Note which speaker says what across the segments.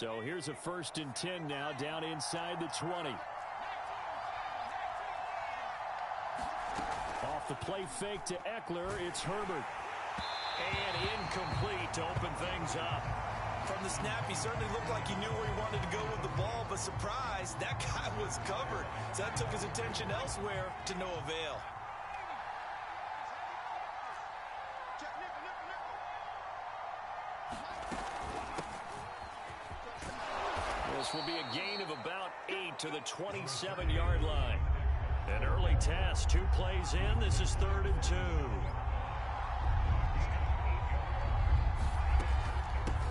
Speaker 1: So here's a 1st and 10 now, down inside the 20. Off the play fake to Eckler, it's Herbert. And incomplete to open things up.
Speaker 2: From the snap, he certainly looked like he knew where he wanted to go with the ball, but surprise, that guy was covered. So that took his attention elsewhere to no avail.
Speaker 1: This will be a gain of about 8 to the 27-yard line. An early test, 2 plays in. This is 3rd and 2.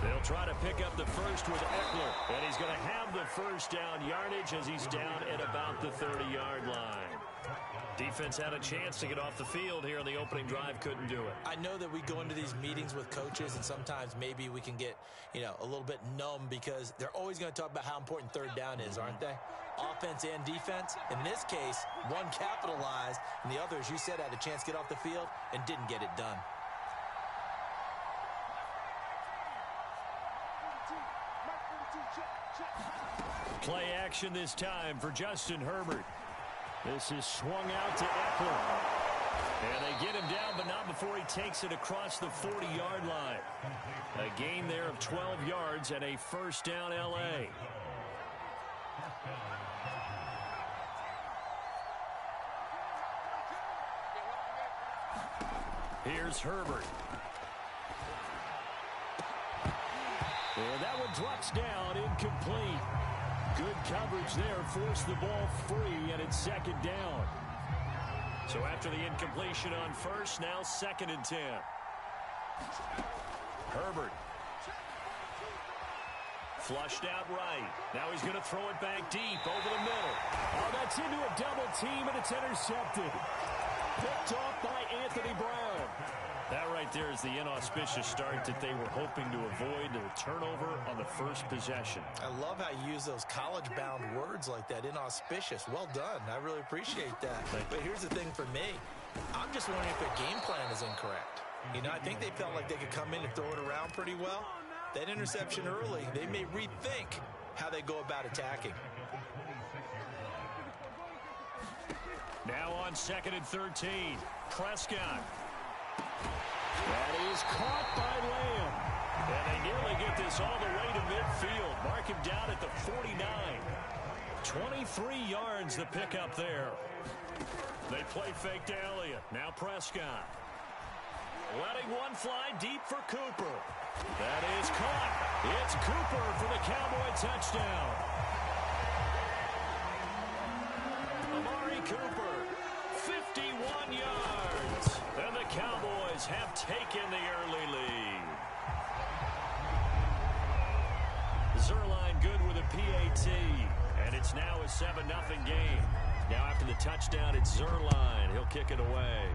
Speaker 1: They'll try to pick up the first with Eckler, and he's going to have the first down yardage as he's down at about the 30-yard line. Defense had a chance to get off the field here in the opening drive, couldn't do it.
Speaker 2: I know that we go into these meetings with coaches, and sometimes maybe we can get, a little bit numb because they're always going to talk about how important 3rd down is, aren't they? Offense and defense. In this case, one capitalized, and the other, as you said, had a chance to get off the field and didn't get it done.
Speaker 1: Play action this time for Justin Herbert. This is swung out to Eckler. And they get him down, but not before he takes it across the 40-yard line. A gain there of 12 yards and a 1st down L.A. Here's Herbert. And that one drops down, incomplete. Good coverage there, forced the ball free, and it's 2nd down. So after the incompletion on first, now 2nd and 10. Herbert. Flushed out right. Now he's going to throw it back deep over the middle. Oh, that's into a double team, and it's intercepted. Picked off by Anthony Brown. That right there is the inauspicious start that they were hoping to avoid, the turnover on the first possession.
Speaker 2: I love how you use those college-bound words like that, inauspicious. Well done. I really appreciate that. But here's the thing for me. I'm just wondering if their game plan is incorrect. I think they felt like they could come in and throw it around pretty well. That interception early, they may rethink how they go about attacking.
Speaker 1: Now on 2nd and 13, Prescott. That is caught by Lamb. And they nearly get this all the way to midfield. Mark him down at the 49. 23 yards the pickup there. They play fake to Elliott. Now Prescott. Letting one fly deep for Cooper. That is caught. It's Cooper for the Cowboy touchdown. Amari Cooper, 51 yards. And the Cowboys have taken the early lead. Zerline good with a PAT. And it's now a 7-0 game. Now after the touchdown, it's Zerline. He'll kick it away.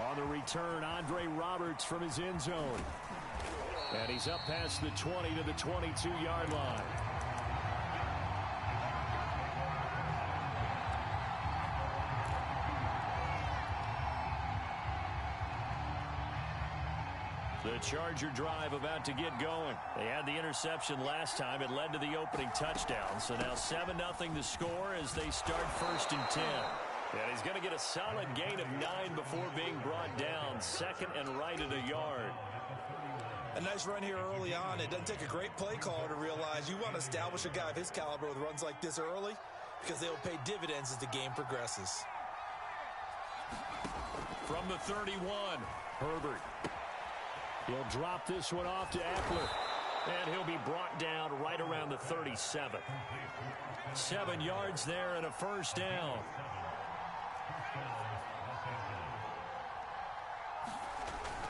Speaker 1: On the return, Andre Roberts from his end zone. And he's up past the 20 to the 22-yard line. The Charger drive about to get going. They had the interception last time. It led to the opening touchdown. So now 7-0 the score as they start 1st and 10. And he's going to get a solid gain of 9 before being brought down. 2nd and right at a yard.
Speaker 2: A nice run here early on. It doesn't take a great play caller to realize you want to establish a guy of his caliber with runs like this early because they'll pay dividends as the game progresses.
Speaker 1: From the 31, Herbert. He'll drop this one off to Eckler. And he'll be brought down right around the 37. 7 yards there and a 1st down.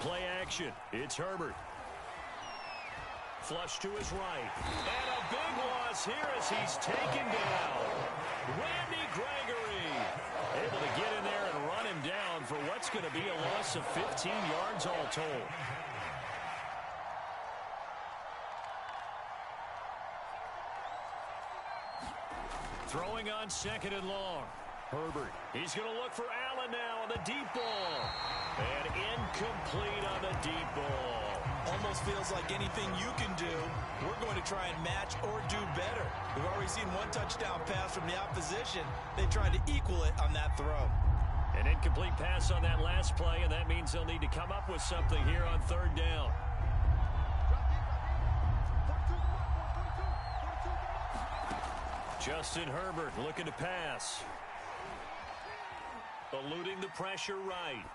Speaker 1: Play action. It's Herbert. Flush to his right. And a big loss here as he's taken down. Randy Gregory able to get in there and run him down for what's going to be a loss of 15 yards all told. Throwing on 2nd and long. Herbert. He's going to look for Allen now on the deep ball. And incomplete on the deep ball.
Speaker 2: Almost feels like anything you can do, we're going to try and match or do better. We've already seen one touchdown pass from the opposition. They tried to equal it on that throw.
Speaker 1: An incomplete pass on that last play, and that means they'll need to come up with something here on third down. Justin Herbert looking to pass. Eluding the pressure right.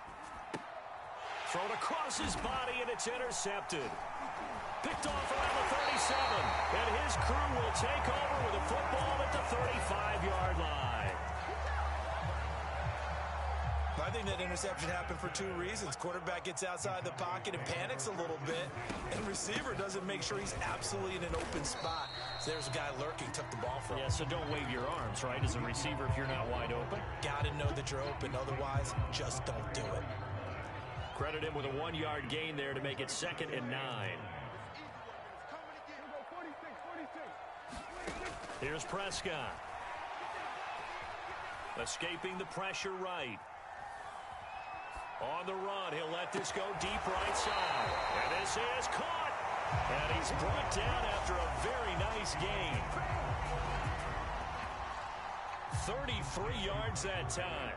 Speaker 1: Thrown across his body, and it's intercepted. Picked off around the 37, and his crew will take over with a football at the 35-yard line.
Speaker 2: I think that interception happened for two reasons. Quarterback gets outside the pocket and panics a little bit, and receiver doesn't make sure he's absolutely in an open spot. So there's a guy lurking, took the ball from him.
Speaker 1: Yeah, so don't wave your arms, right, as a receiver if you're not wide open.
Speaker 2: Got to know that you're open. Otherwise, just don't do it.
Speaker 1: Credit him with a 1-yard gain there to make it 2nd and 9. Here's Prescott. Escaping the pressure right. On the run, he'll let this go deep right side. And this is caught. And he's brought down after a very nice gain. 33 yards that time.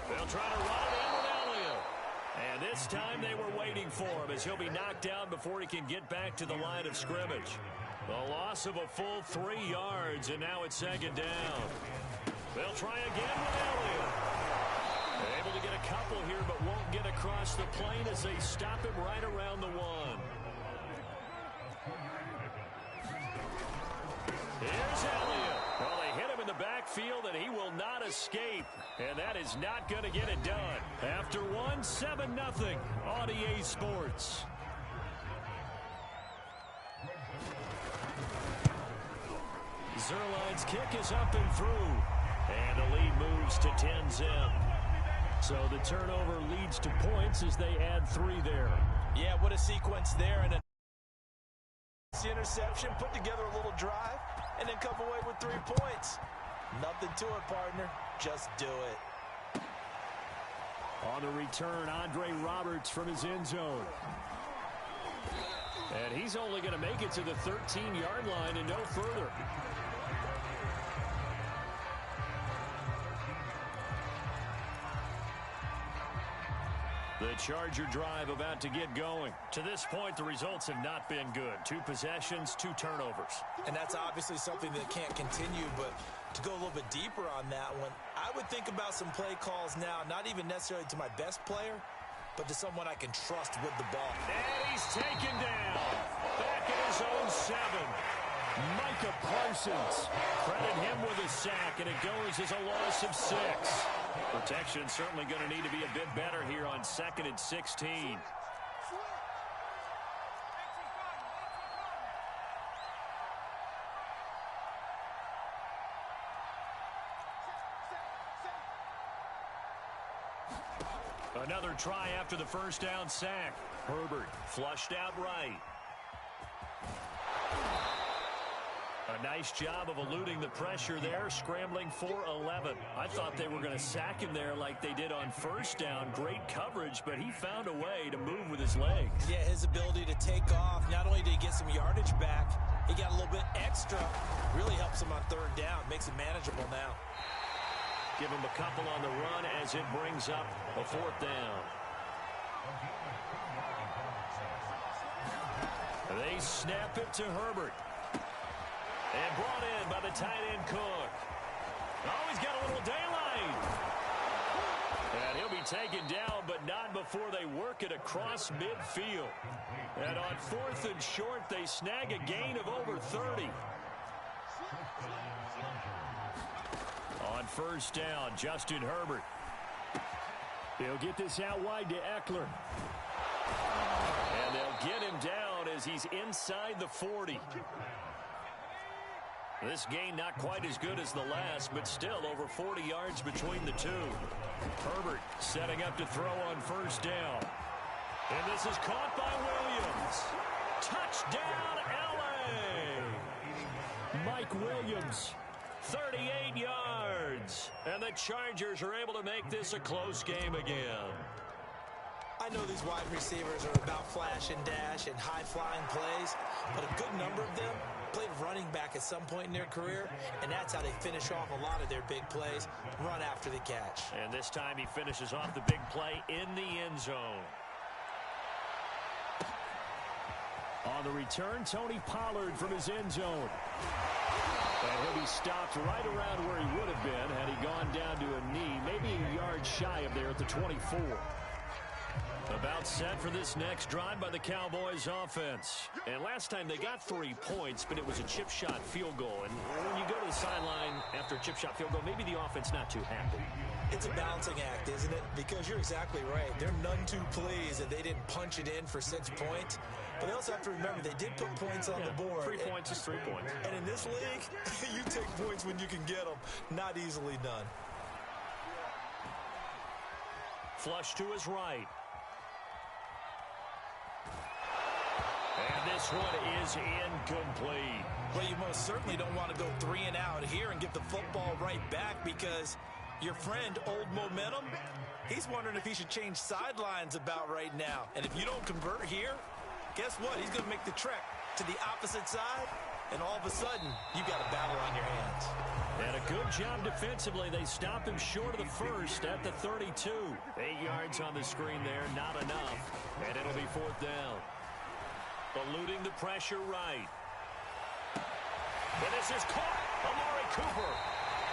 Speaker 1: They'll try to run it in with Elliott. And this time they were waiting for him as he'll be knocked down before he can get back to the line of scrimmage. The loss of a full 3 yards, and now it's 2nd down. They'll try again with Elliott. They're able to get a couple here, but won't get across the plane as they stop him right around the 1. Here's Elliott. Well, they hit him in the backfield, and he will not escape. And that is not going to get it done. After 1, 7-0 on EA Sports. Zerline's kick is up and through. And the lead moves to 10-zip. So the turnover leads to points as they add 3 there.
Speaker 2: Yeah, what a sequence there. And the interception, put together a little drive, and then come away with 3 points. Nothing to it, partner. Just do it.
Speaker 1: On the return, Andre Roberts from his end zone. And he's only going to make it to the 13-yard line and no further. The Charger drive about to get going. To this point, the results have not been good. 2 possessions, 2 turnovers.
Speaker 2: And that's obviously something that can't continue, but to go a little bit deeper on that one, I would think about some play calls now, not even necessarily to my best player, but to someone I can trust with the ball.
Speaker 1: And he's taken down. Back at his own 7. Micah Parsons. Credit him with a sack, and it goes as a loss of 6. Protection certainly going to need to be a bit better here on 2nd and 16. Another try after the first down sack. Herbert flushed out right. A nice job of eluding the pressure there, scrambling for 11. I thought they were going to sack him there like they did on first down. Great coverage, but he found a way to move with his legs.
Speaker 2: Yeah, his ability to take off, not only did he get some yardage back, he got a little bit extra. Really helps him on 3rd down, makes it manageable now.
Speaker 1: Give him a couple on the run as it brings up a 4th down. They snap it to Herbert. And brought in by the tight end Cook. Oh, he's got a little daylight. And he'll be taken down, but not before they work it across midfield. And on 4th and short, they snag a gain of over 30. On 1st down, Justin Herbert. He'll get this out wide to Eckler. And they'll get him down as he's inside the 40. This gain not quite as good as the last, but still over 40 yards between the two. Herbert setting up to throw on 1st down. And this is caught by Williams. Touchdown, L.A. Mike Williams 38 yards. And the Chargers are able to make this a close game again.
Speaker 2: I know these wide receivers are about flash and dash and high-flying plays, but a good number of them played running back at some point in their career, and that's how they finish off a lot of their big plays, run after the catch.
Speaker 1: And this time he finishes off the big play in the end zone. On the return, Tony Pollard from his end zone. And he'll be stopped right around where he would have been had he gone down to a knee, maybe a yard shy of there at the 24. About set for this next drive by the Cowboys offense. And last time they got 3 points, but it was a chip shot field goal. And when you go to the sideline after a chip shot field goal, maybe the offense not too happy.
Speaker 2: It's a balancing act, isn't it? Because you're exactly right. They're none too pleased that they didn't punch it in for 6 points. But they also have to remember they did put points on the board.
Speaker 1: 3 points is 3 points.
Speaker 2: And in this league, you take points when you can get them. Not easily done.
Speaker 1: Flush to his right. And this one is incomplete.
Speaker 2: Well, you most certainly don't want to go 3 and out here and give the football right back because your friend, Old Momentum, he's wondering if he should change sidelines about right now. And if you don't convert here, guess what? He's going to make the trek to the opposite side, and all of a sudden, you got a battle on your hands.
Speaker 1: And a good job defensively. They stopped him short of the first at the 32. 8 yards on the screen there, not enough. And it'll be 4th down. Eluding the pressure right. And this is caught. Amari Cooper.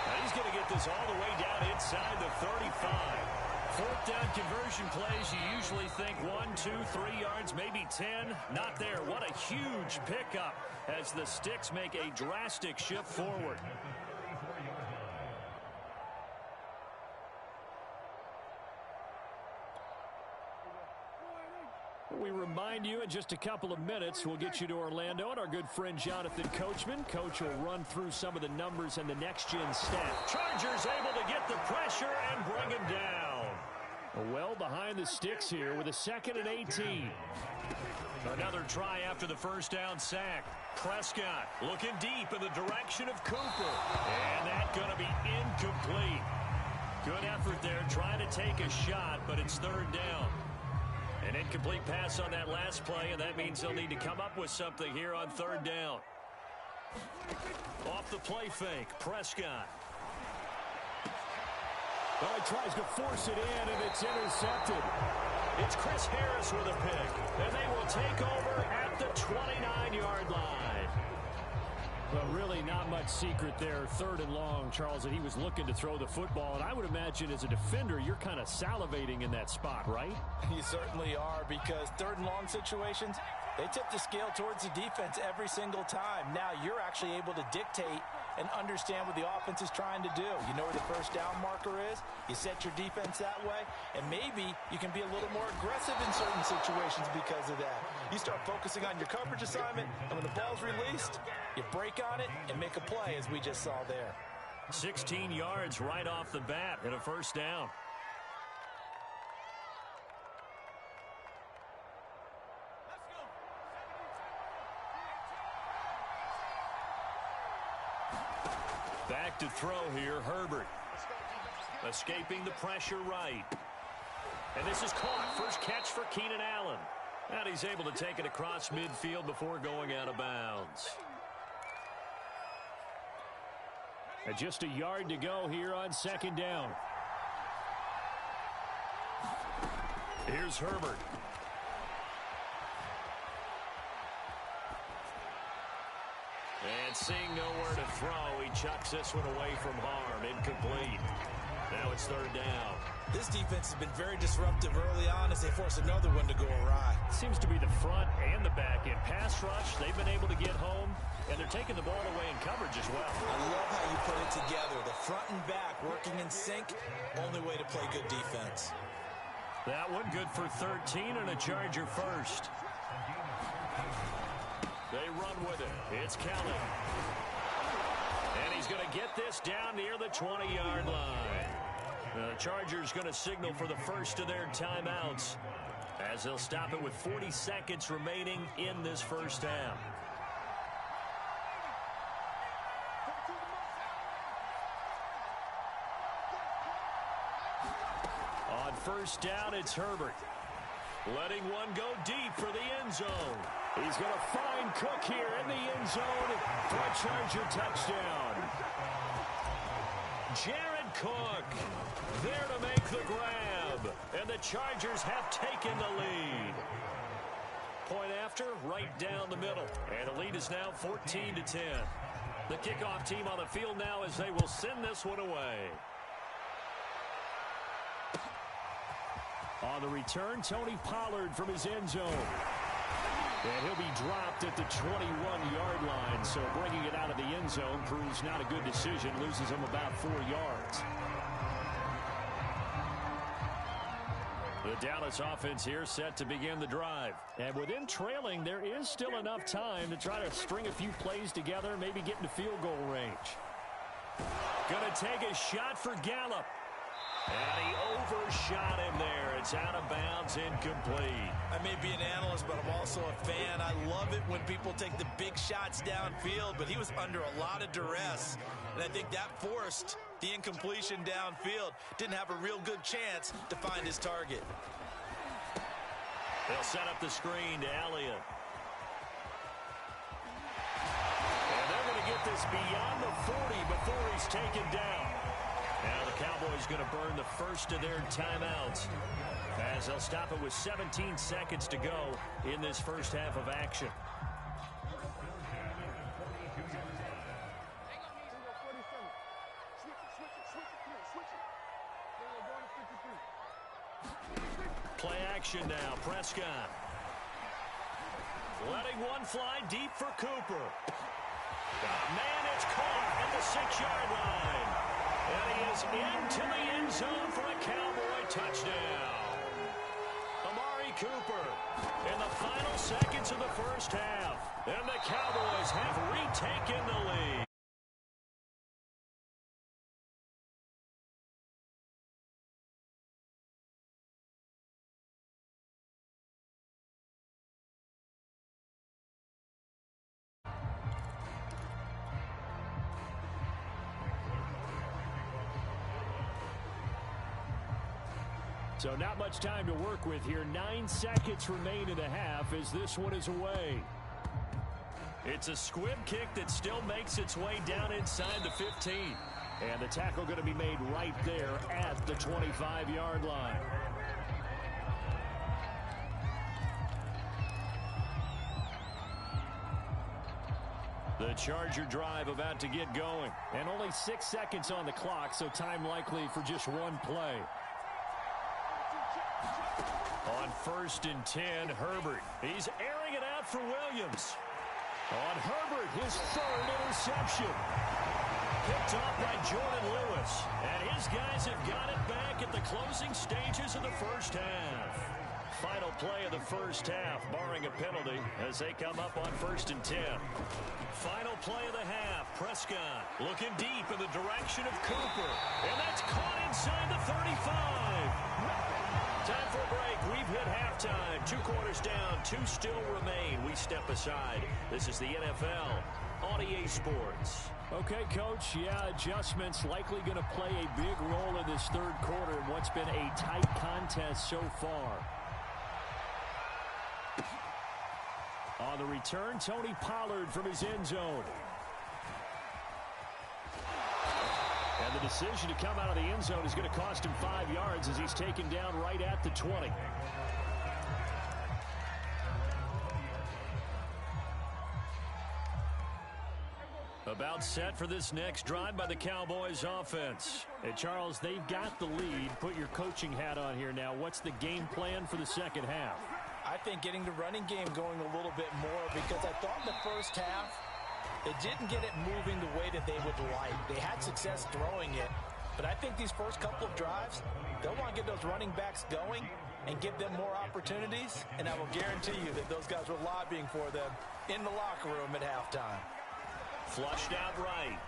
Speaker 1: And he's going to get this all the way down inside the 35. 4th down conversion plays, you usually think 1, 2, 3 yards, maybe 10. Not there. What a huge pickup as the Sticks make a drastic shift forward. We remind you in just a couple of minutes, we'll get you to Orlando and our good friend Jonathan Coachman. Coach will run through some of the numbers and the next-gen stat. Chargers able to get the pressure and bring him down. Well behind the sticks here with a 2nd and 18. Another try after the first down sack. Prescott looking deep in the direction of Cooper. And that's going to be incomplete. Good effort there trying to take a shot, but it's 3rd down. An incomplete pass on that last play, and that means they'll need to come up with something here on 3rd down. Off the play fake, Prescott.
Speaker 3: Well, he tries to force it in, and it's intercepted.
Speaker 1: It's Chris Harris with a pick, and they will take over at the 29-yard line.
Speaker 3: Well, really not much secret there. 3rd and long, Charles, that he was looking to throw the football. And I would imagine as a defender, you're kind of salivating in that spot, right?
Speaker 2: You certainly are, because 3rd and long situations, they tip the scale towards the defense every single time. Now you're actually able to dictate and understand what the offense is trying to do. You know where the first down marker is. You set your defense that way, and maybe you can be a little more aggressive in certain situations because of that. You start focusing on your coverage assignment, and when the ball's released, you break on it and make a play, as we just saw there.
Speaker 1: 16 yards right off the bat and a 1st down. Back to throw here, Herbert. Escaping the pressure right. And this is caught. First catch for Keenan Allen. And he's able to take it across midfield before going out of bounds.
Speaker 3: And just a yard to go here on 2nd down.
Speaker 1: Here's Herbert. And seeing nowhere to throw, he chucks this one away from harm. Incomplete. Now it's 3rd down.
Speaker 2: This defense has been very disruptive early on as they force another one to go awry.
Speaker 1: Seems to be the front and the back end. Pass rush, they've been able to get home, and they're taking the ball away in coverage as well.
Speaker 2: I love how you put it together. The front and back working in sync. Only way to play good defense.
Speaker 1: That one good for 13 and a Charger first. They run with it. It's Kelly. And he's going to get this down near the 20-yard line. The Chargers going to signal for the first of their timeouts as they'll stop it with 40 seconds remaining in this first half.
Speaker 3: first down, it's Herbert. Letting one go deep for the end zone. He's going to find Cook here in the end zone for a Charger touchdown. Jared Cook there to make the grab. And the Chargers have taken the lead. Point after, right down the middle. And the lead is now 14-10. The kickoff team on the field now as they will send this one away. On the return, Tony Pollard from his end zone. And he'll be dropped at the 21-yard line. So bringing it out of the end zone proves not a good decision. Loses him about 4 yards. The Dallas offense here set to begin the drive. And within trailing, there is still enough time to try to string a few plays together, maybe get into field goal range. Going to take a shot for Gallup. And he overshot him there. It's out of bounds, incomplete.
Speaker 2: I may be an analyst, but I'm also a fan. I love it when people take the big shots downfield, but he was under a lot of duress. And I think that forced the incompletion downfield. Didn't have a real good chance to find his target.
Speaker 3: They'll set up the screen to Elliott. And they're going to get this beyond the 40 before he's taken down. Now the Cowboys going to burn the first of their timeouts as they'll stop it with 17 seconds to go in this first half of action. Play action now. Prescott letting one fly deep for Cooper. Man, it's caught at the 6-yard line. And he is into the end zone for a Cowboy touchdown. Amari Cooper in the final seconds of the first half. And the Cowboys have retaken the lead. So not much time to work with here. 9 seconds remain in the half as this one is away. It's a squib kick that still makes its way down inside the 15. And the tackle going to be made right there at the 25-yard line. The Charger drive about to get going. And only 6 seconds on the clock, so time likely for just one play. On 1st and 10, Herbert. He's airing it out for Williams. On Herbert, his 3rd interception. Picked off by Jordan Lewis. And his guys have got it back at the closing stages of the first half. Final play of the first half, barring a penalty, as they come up on 1st and 10. Final play of the half. Prescott looking deep in the direction of Cooper. And that's caught inside the 35. Time for a break. We've hit halftime. 2 quarters down. 2 still remain. We step aside. This is the NFL on EA Sports. Okay, Coach. Yeah, adjustments likely going to play a big role in this 3rd quarter in what's been a tight contest so far. On the return, Tony Pollard from his end zone. And the decision to come out of the end zone is going to cost him 5 yards as he's taken down right at the 20. About set for this next drive by the Cowboys offense. And Charles, they've got the lead. Put your coaching hat on here now. What's the game plan for the second half?
Speaker 2: I think getting the running game going a little bit more, because I thought in the first half they didn't get it moving the way that they would like. They had success throwing it, but I think these first couple of drives, they'll want to get those running backs going and give them more opportunities, and I will guarantee you that those guys were lobbying for them in the locker room at halftime.
Speaker 3: Flushed out right.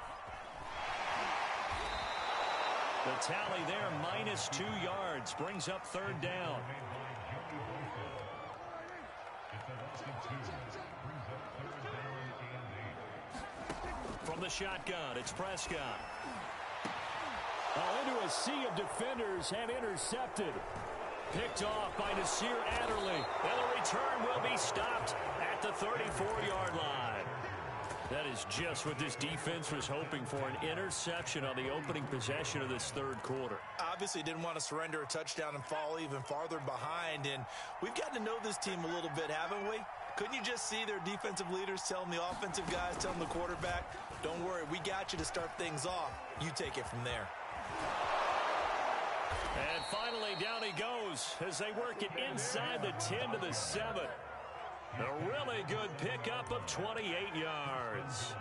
Speaker 3: The tally there, -2 yards, brings up 3rd down. From the shotgun, it's Prescott.
Speaker 1: Into a sea of defenders and intercepted. Picked off by Nasir Adderley. And the return will be stopped at the 34-yard line. That is just what this defense was hoping for, an interception on the opening possession of this third quarter.
Speaker 2: Obviously didn't want to surrender a touchdown and fall even farther behind. And we've got to know this team a little bit, haven't we? Couldn't you just see their defensive leaders telling the offensive guys, telling the quarterback, don't worry, we got you to start things off. You take it from there.
Speaker 1: And finally, down he goes as they work it inside the 10 to the 7. A really good pickup of 28 yards.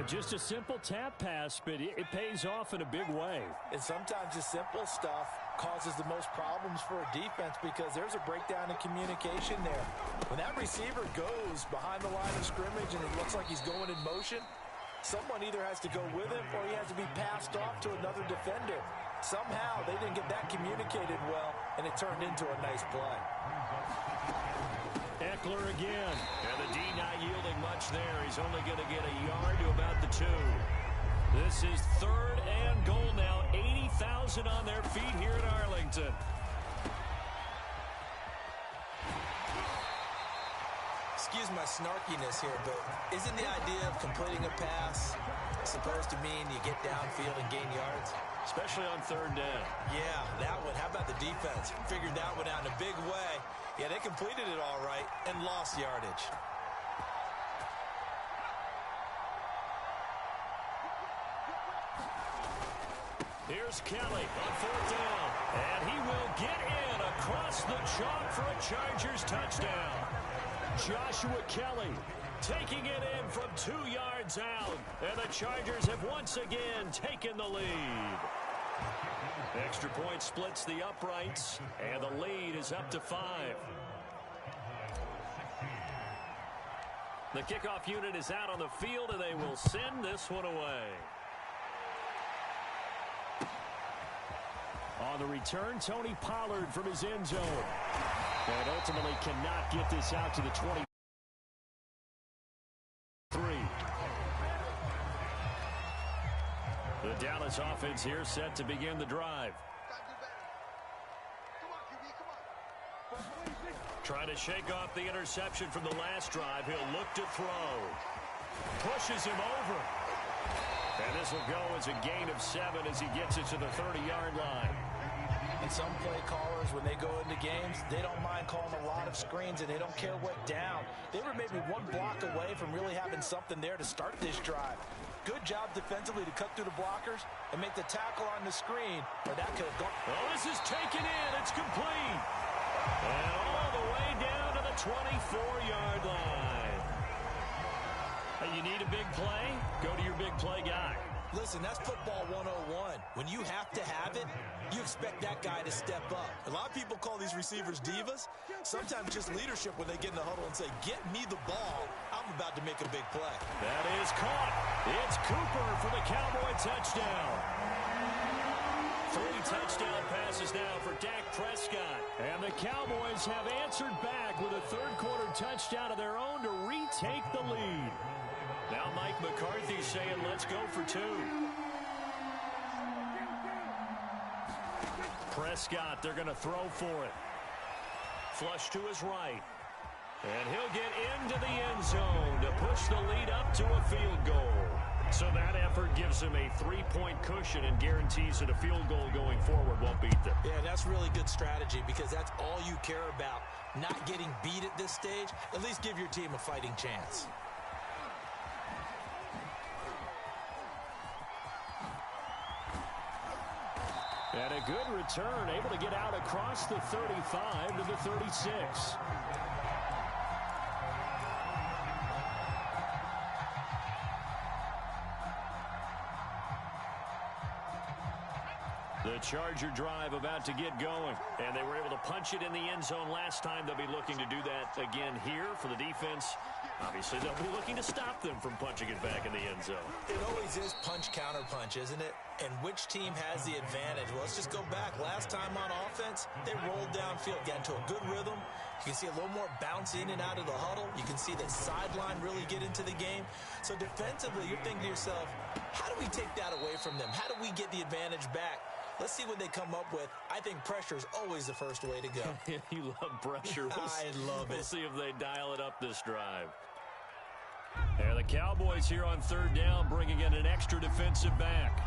Speaker 1: Just a simple tap pass, but it pays off in a big way.
Speaker 2: And sometimes the simple stuff causes the most problems for a defense because there's a breakdown in communication there. When that receiver goes behind the line of scrimmage and it looks like he's going in motion, someone either has to go with him or he has to be passed off to another defender. Somehow they didn't get that communicated well, and it turned into a nice play.
Speaker 1: Eckler again. And the D not yielding much there. He's only going to get a yard to about the 2. This is 3rd and goal now. 80,000 on their feet here in Arlington.
Speaker 2: Excuse my snarkiness here, but isn't the idea of completing a pass supposed to mean you get downfield and gain yards?
Speaker 1: Especially on 3rd down.
Speaker 2: Yeah, that one. How about the defense? Figured that one out in a big way. Yeah, they completed it all right and lost yardage.
Speaker 1: Here's Kelly on 4th down. And he will get in across the chalk for a Chargers touchdown. Joshua Kelly taking it in from 2 yards out. And the Chargers have once again taken the lead. Extra point splits the uprights, and the lead is up to 5. The kickoff unit is out on the field, and they will send this one away. On the return, Tony Pollard from his end zone. And ultimately cannot get this out to the 23. The Dallas offense here set to begin the drive. Trying to shake off the interception from the last drive. He'll look to throw. Pushes him over. And this will go as a gain of 7 as he gets it to the 30-yard line.
Speaker 2: And some play callers, when they go into games, they don't mind calling a lot of screens, and they don't care what down. They were maybe one block away from really having something there to start this drive. Good job defensively to cut through the blockers and make the tackle on the screen, or that could have gone.
Speaker 1: Oh, this is taken in. It's complete. And all the way down to the 24-yard line. Hey, you need a big play? Go to your big play guy.
Speaker 2: Listen, that's football 101. When you have to have it, you expect that guy to step up. A lot of people call these receivers divas. Sometimes just leadership when they get in the huddle and say, get me the ball. I'm about to make a big play.
Speaker 1: That is caught. It's Cooper for the Cowboy touchdown. 3 touchdown passes now for Dak Prescott. And the Cowboys have answered back with a third-quarter touchdown of their own to retake the lead. Now Mike McCarthy saying, let's go for 2. Prescott, they're going to throw for it. Flush to his right. And he'll get into the end zone to push the lead up to a field goal. So that effort gives him a 3-point cushion and guarantees that a field goal going forward won't beat them.
Speaker 2: Yeah, that's really good strategy because that's all you care about. Not getting beat at this stage. At least give your team a fighting chance.
Speaker 1: And a good return, able to get out across the 35 to the 36. The Charger drive about to get going. And they were able to punch it in the end zone last time. They'll be looking to do that again here for the defense. Obviously, they'll be looking to stop them from punching it back in the end zone.
Speaker 2: It always is punch-counter-punch, isn't it? And which team has the advantage? Well, let's just go back. Last time on offense, they rolled downfield, got into a good rhythm. You can see a little more bounce in and out of the huddle. You can see the sideline really get into the game. So defensively, you're thinking to yourself, how do we take that away from them? How do we get the advantage back? Let's see what they come up with. I think pressure is always the first way to go.
Speaker 1: You love pressure.
Speaker 2: I love it.
Speaker 1: We'll see if they dial it up this drive. And the Cowboys here on third down, bringing in an extra defensive back.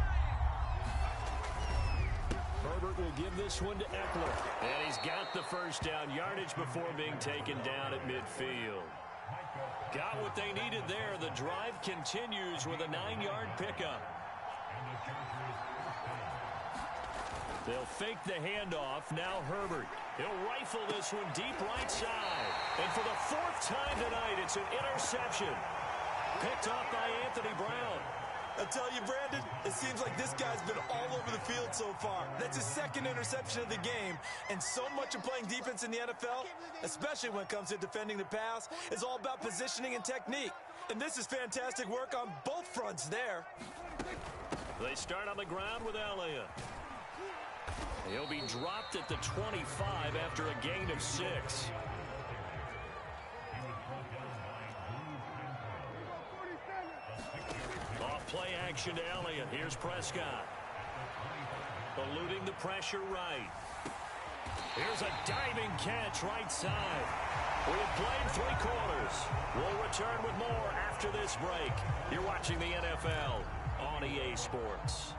Speaker 1: Herbert will give this one to Eckler. And he's got the first down yardage before being taken down at midfield. Got what they needed there. The drive continues with a 9-yard pickup. They'll fake the handoff. Now Herbert. He'll rifle this one deep right side. And for the 4th time tonight, it's an interception. Picked off by Anthony Brown.
Speaker 2: I tell you, Brandon, it seems like this guy's been all over the field so far. That's his 2nd interception of the game. And so much of playing defense in the NFL, especially when it comes to defending the pass, is all about positioning and technique. And this is fantastic work on both fronts there.
Speaker 1: They start on the ground with Elliott. He'll be dropped at the 25 after a gain of 6. Off play action to Elliott. Here's Prescott. Eluding the pressure right. Here's a diving catch right side. We have played 3 quarters. We'll return with more after this break. You're watching the NFL on EA Sports.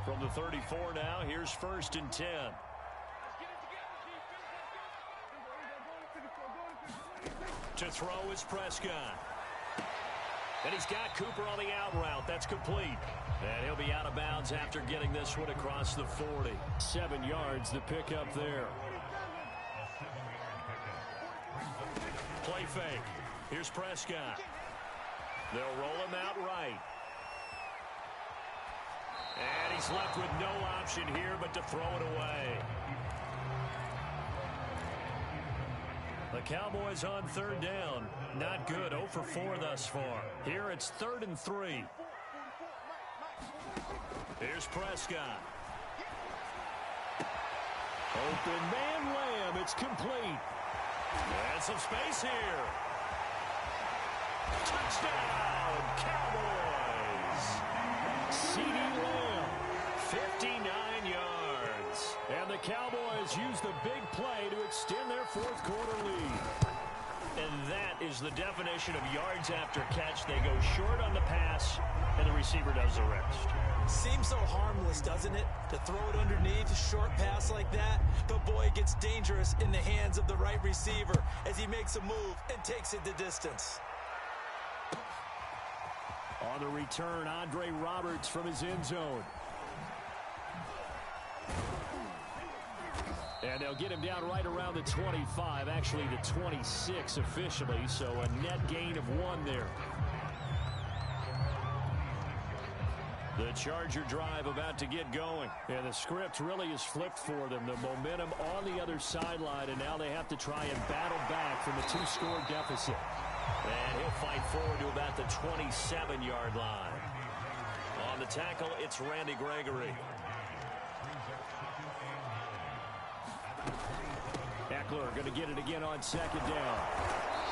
Speaker 1: From the 34 now, here's 1st and 10. To throw is Prescott. And he's got Cooper on the out route. That's complete. And he'll be out of bounds after getting this one across the 40. 7 yards, the pickup there. Play fake. Here's Prescott. They'll roll him out right. And he's left with no option here but to throw it away. The Cowboys on third down. Not good. 0 for 4 thus far. Here it's 3rd and 3. Here's Prescott. Open man Lamb. It's complete. And some space here. Touchdown, Cowboys. CeeDee Lamb, 59 yards. And the Cowboys use the big play to extend their 4th quarter lead. And that is the definition of yards after catch. They go short on the pass, and the receiver does the rest.
Speaker 2: Seems so harmless, doesn't it? To throw it underneath, a short pass like that. But boy, it gets dangerous in the hands of the right receiver as he makes a move and takes it the distance.
Speaker 1: On the return, Andre Roberts from his end zone. And they'll get him down right around the 25, actually the 26 officially, so a net gain of 1 there. The Charger drive about to get going. And the script really is flipped for them. The momentum on the other sideline, and now they have to try and battle back from a 2-score deficit. And he'll fight forward to about the 27-yard line. On the tackle, it's Randy Gregory. Eckler going to get it again on 2nd down.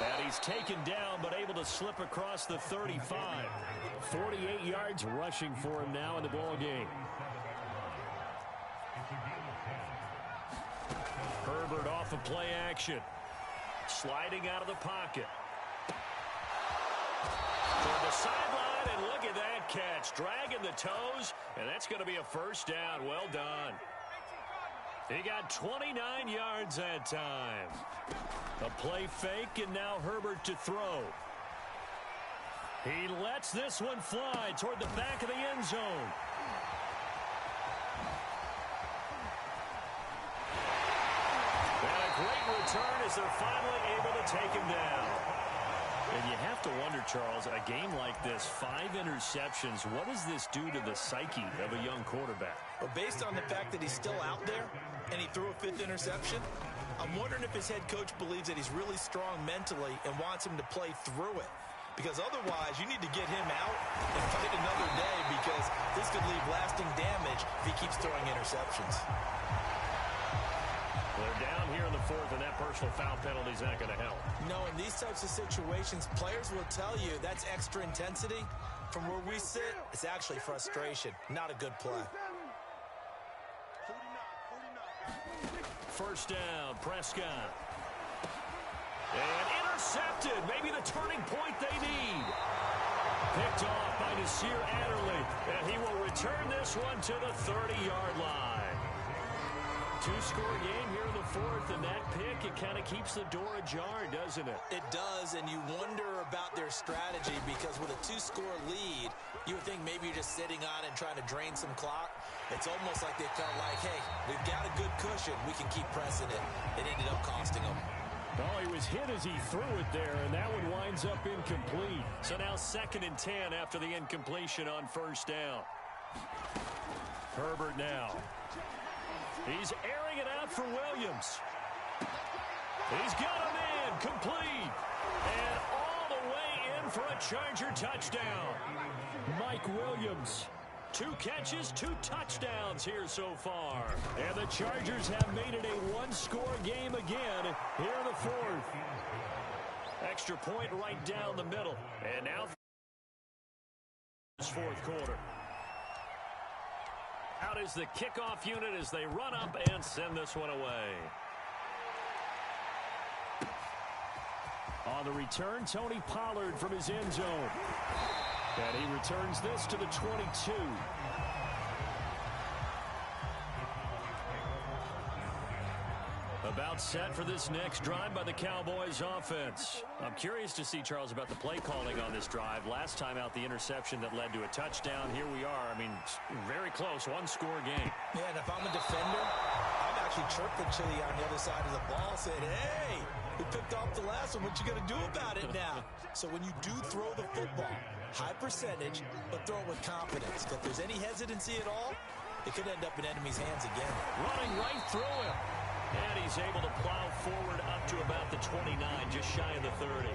Speaker 1: And he's taken down, but able to slip across the 35. 48 yards rushing for him now in the ball game. Herbert off of play action. Sliding out of the pocket. To the sideline, and look at that catch. Dragging the toes, and that's going to be a 1st down. Well done. He got 29 yards that time. A play fake, and now Herbert to throw. He lets this one fly toward the back of the end zone. And a great return as they're finally able to take him down. And you have to wonder, Charles, a game like this, 5 interceptions, what does this do to the psyche of a young quarterback?
Speaker 2: Well, based on the fact that he's still out there and he threw a 5th interception, I'm wondering if his head coach believes that he's really strong mentally and wants him to play through it. Because otherwise, you need to get him out and fight another day, because this could leave lasting damage if he keeps throwing interceptions.
Speaker 3: They're down here in the fourth, and that personal foul penalty is not going to help.
Speaker 2: No, in these types of situations, players will tell you that's extra intensity. From where we sit, it's actually frustration, not a good play.
Speaker 3: First down, Prescott. And intercepted. Maybe the turning point they need. Picked off by Nasir Adderley. And he will return this one to the 30-yard line. Two-score game here in the fourth, and that pick, it kind of keeps the door ajar, doesn't it?
Speaker 2: It does, and you wonder about their strategy, because with a two-score lead, you would think maybe you're just sitting on it and trying to drain some clock. It's almost like they felt like, hey, we've got a good cushion. We can keep pressing it. It ended up costing them.
Speaker 3: Oh, he was hit as he threw it there, and that one winds up incomplete. So now 2nd and 10 after the incompletion on first down. Herbert now. He's airing it out for Williams. He's got a man complete. And all the way in for a Charger touchdown. Mike Williams. 2 catches, 2 touchdowns here so far. And the Chargers have made it a one-score game again here in the fourth. Extra point right down the middle. And now this fourth quarter. Out is the kickoff unit as they run up and send this one away. On the return, Tony Pollard from his end zone. And he returns this to the 22. About set for this next drive by the Cowboys offense. I'm curious to see, Charles, about the play calling on this drive. Last time out, the interception that led to a touchdown. Here we are. I mean, very close, one-score game.
Speaker 2: Yeah, and if I'm a defender, I'm actually chirping to you on the other side of the ball, saying, hey, we picked off the last one. What you going to do about it now? So when you do throw the football, high percentage, but throw it with confidence. If there's any hesitancy at all, it could end up in enemy's hands again.
Speaker 3: Running right through him. And he's able to plow forward up to about the 29, just shy of the 30.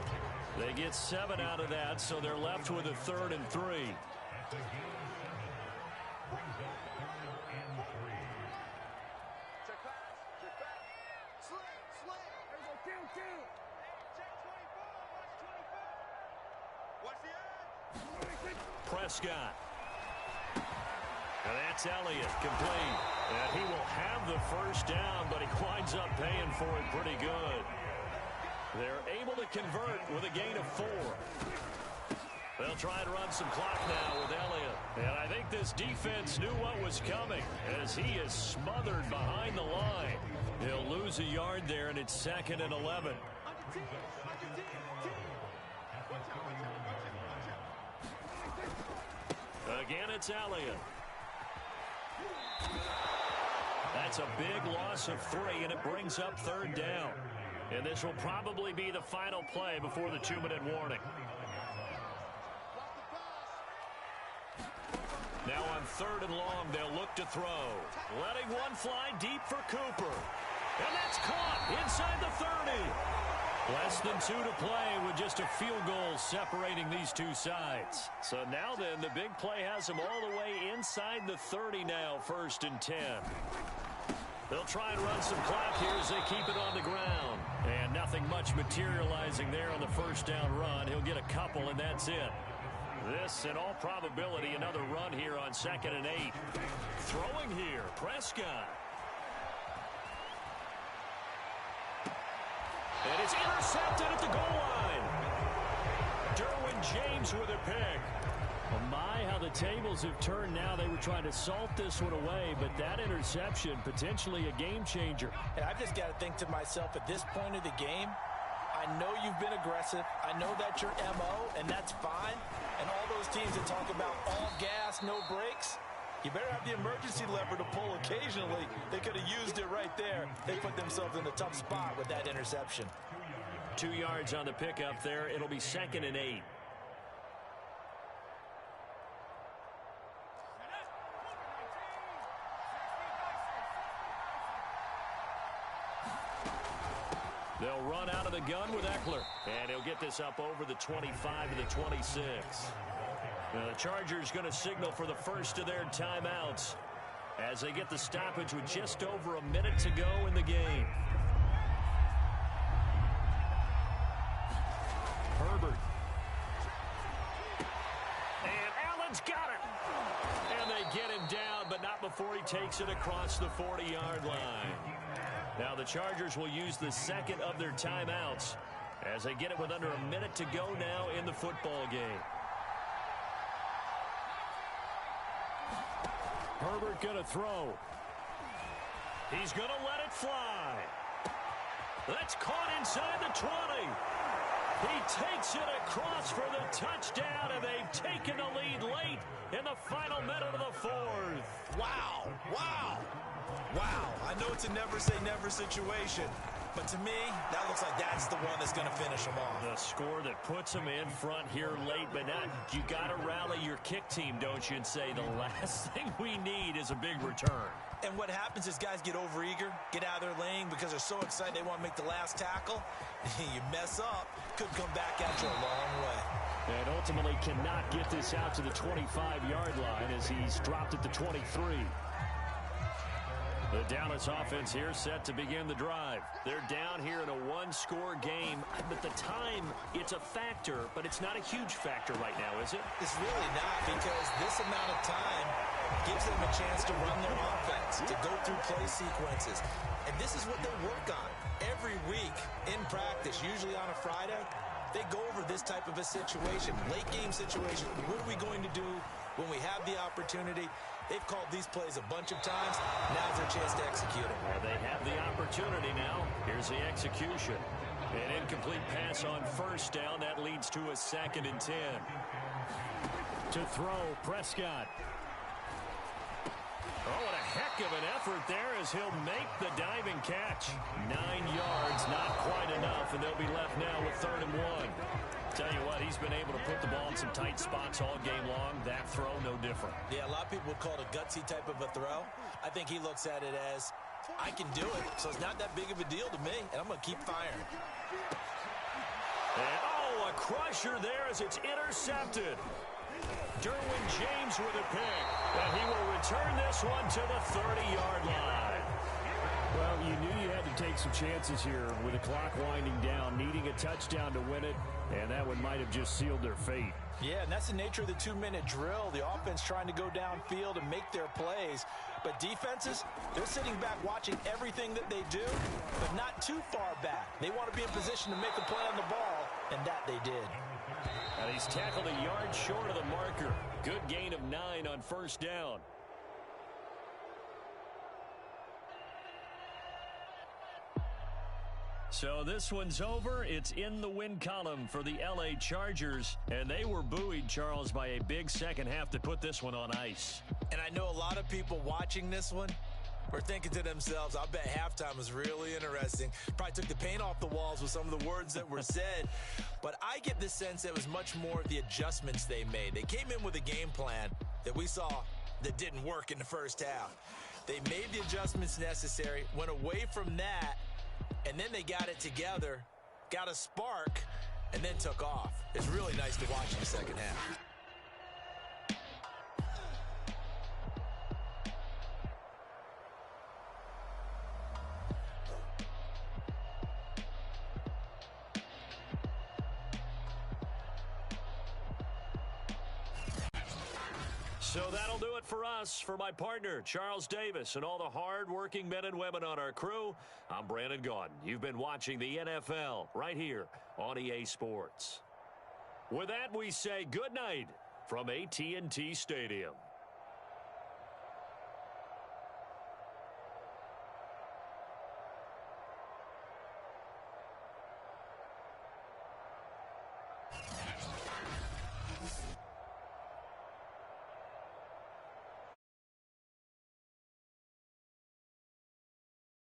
Speaker 3: They get 7 out of that, so they're left with a 3rd and 3. Prescott. And that's Elliott, complete. And he will have the first down, but he winds up paying for it pretty good. They're able to convert with a gain of 4. They'll try and run some clock now with Elliott. And I think this defense knew what was coming as he is smothered behind the line. He'll lose a yard there, and it's 2nd and 11. Again, it's Elliott. That's a big loss of 3, and it brings up 3rd down. And this will probably be the final play before the 2-minute warning. Now on 3rd and long, they'll look to throw. Letting one fly deep for Cooper. And that's caught inside the 30. Less than 2 to play with just a field goal separating these two sides. So now then, the big play has them all the way inside the 30 now, 1st and 10. They'll try and run some clock here as they keep it on the ground. And nothing much materializing there on the first down run. He'll get a couple, and that's it. This, in all probability, another run here on 2nd and 8. Throwing here, Prescott. And it's intercepted at the goal line. Derwin James with a pick. Well, my, how the tables have turned now. They were trying to salt this one away, but that interception, potentially a game changer.
Speaker 2: And I've just got to think to myself, at this point of the game, I know you've been aggressive. I know that's your MO, and that's fine. And all those teams that talk about all gas, no brakes, you better have the emergency lever to pull occasionally. They could have used it right there. They put themselves in a tough spot with that interception.
Speaker 3: 2 yards on the pickup there. It'll be 2nd and 8.
Speaker 1: run out of the gun with Eckler. And he'll get this up over the 25 to the 26. Now the Chargers going to signal for the first of their timeouts as they get the stoppage with just over a minute to go in the game. Herbert. And Allen's got it. And they get him down, but not before he takes it across the 40-yard line. Now the Chargers will use the second of their timeouts as they get it with under a minute to go now in the football game. Herbert going to throw. He's going to let it fly. That's caught inside the 20. He takes it across for the touchdown, and they've taken the lead late in the final minute of the fourth.
Speaker 2: Wow. Wow. Wow. I know it's a never-say-never situation, but to me, that looks like that's the one that's going to finish them off.
Speaker 1: The score that puts them in front here late, but not, you got to rally your kick team, don't you, and say the last thing we need is a big return.
Speaker 2: And what happens is guys get overeager, get out of their lane because they're so excited they want to make the last tackle. You mess up, could come back at you a long way.
Speaker 1: And ultimately cannot get this out to the 25-yard line as he's dropped at the 23. The Dallas offense here set to begin the drive. They're down here in a one-score game, but the time, it's a factor, but it's not a huge factor right now, is it?
Speaker 2: It's really not, because this amount of time gives them a chance to run their offense, to go through play sequences. And this is what they work on every week in practice, usually on a Friday. They go over this type of a situation, late-game situation. What are we going to do when we have the opportunity? They've called these plays a bunch of times. Now's their chance to execute them.
Speaker 1: Well, they have the opportunity now. Here's the execution. An incomplete pass on first down. That leads to a 2nd and 10. To throw, Prescott. Oh, what a heck of an effort there as he'll make the diving catch. 9 yards, not quite enough, and they'll be left now with 3rd and 1. Tell you what, he's been able to put the ball in some tight spots all game long. That throw, no different.
Speaker 2: Yeah, a lot of people would call it a gutsy type of a throw. I think he looks at it as, I can do it, so it's not that big of a deal to me, and I'm going to keep firing.
Speaker 1: And, oh, a crusher there as it's intercepted. Derwin James with a pick, and he will return this one to the 30-yard line. Well, you knew you had to take some chances here with the clock winding down, needing a touchdown to win it, and that one might have just sealed their fate.
Speaker 2: Yeah, and that's the nature of the 2-minute drill. The offense trying to go downfield and make their plays. But defenses, they're sitting back watching everything that they do, but not too far back. They want to be in position to make a play on the ball, and that they did.
Speaker 1: And he's tackled a yard short of the marker. Good gain of 9 on first down. So this one's over. It's in the win column for the L.A. Chargers, and they were buoyed, Charles, by a big second half to put this one on ice.
Speaker 2: And I know a lot of people watching this one were thinking to themselves, I bet halftime was really interesting. Probably took the paint off the walls with some of the words that were said. But I get the sense that it was much more of the adjustments they made. They came in with a game plan that we saw that didn't work in the first half. They made the adjustments necessary, went away from that, and then they got it together, got a spark, and then took off. It's really nice to watch in the second half.
Speaker 1: So that'll do it for us. For my partner, Charles Davis, and all the hard-working men and women on our crew, I'm Brandon Gaudin. You've been watching the NFL right here on EA Sports. With that, we say good night from AT&T Stadium.